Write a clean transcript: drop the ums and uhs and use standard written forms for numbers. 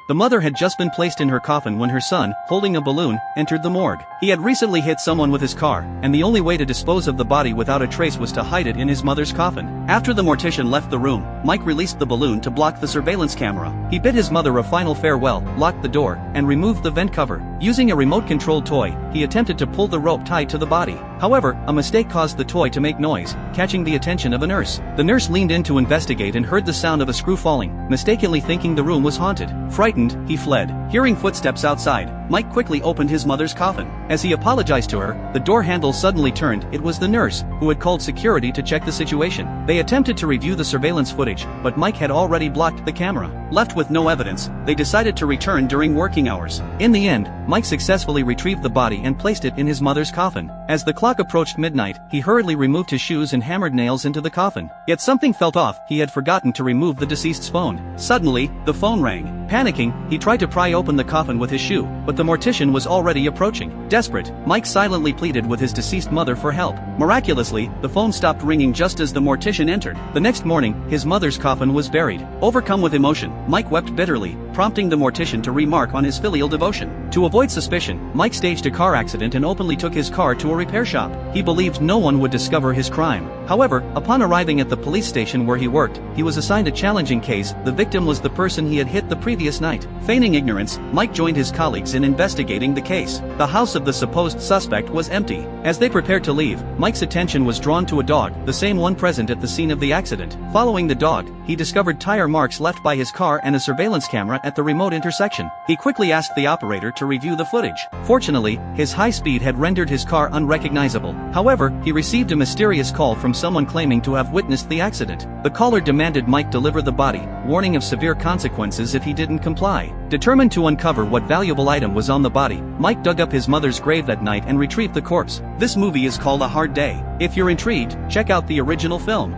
The mother had just been placed in her coffin when her son, holding a balloon, entered the morgue. He had recently hit someone with his car, and the only way to dispose of the body without a trace was to hide it in his mother's coffin. After the mortician left the room, Mike released the balloon to block the surveillance camera. He bid his mother a final farewell, locked the door, and removed the vent cover. Using a remote-controlled toy, he attempted to pull the rope tied to the body. However, a mistake caused the toy to make noise, catching the attention of a nurse. The nurse leaned in to investigate and heard the sound of a screw falling, mistakenly thinking the room was haunted. Frightened, he fled. Hearing footsteps outside, Mike quickly opened his mother's coffin. As he apologized to her, the door handle suddenly turned. It was the nurse, who had called security to check the situation. They attempted to review the surveillance footage, but Mike had already blocked the camera. Left with no evidence, they decided to return during working hours. In the end, Mike successfully retrieved the body and placed it in his mother's coffin. As the clock approached midnight, he hurriedly removed his shoes and hammered nails into the coffin. Yet something felt off. He had forgotten to remove the deceased's phone. Suddenly, the phone rang. Panicking, he tried to pry open the coffin with his shoe, but the mortician was already approaching. Desperate, Mike silently pleaded with his deceased mother for help. Miraculously, the phone stopped ringing just as the mortician entered. The next morning, his mother's coffin was buried. Overcome with emotion, Mike wept bitterly, prompting the mortician to remark on his filial devotion. To avoid suspicion, Mike staged a car accident and openly took his car to a repair shop. He believed no one would discover his crime. However, upon arriving at the police station where he worked, he was assigned a challenging case. The victim was the person he had hit the previous night. Feigning ignorance, Mike joined his colleagues in investigating the case. The house of the supposed suspect was empty. As they prepared to leave, Mike's attention was drawn to a dog, the same one present at the scene of the accident. Following the dog, he discovered tire marks left by his car and a surveillance camera at the remote intersection. He quickly asked the operator to review the footage. Fortunately, his high speed had rendered his car unrecognizable. However, he received a mysterious call from someone claiming to have witnessed the accident. The caller demanded Mike deliver the body, warning of severe consequences if he didn't comply. Determined to uncover what valuable item was on the body, Mike dug up his mother's grave that night and retrieved the corpse. This movie is called A Hard Day. If you're intrigued, check out the original film.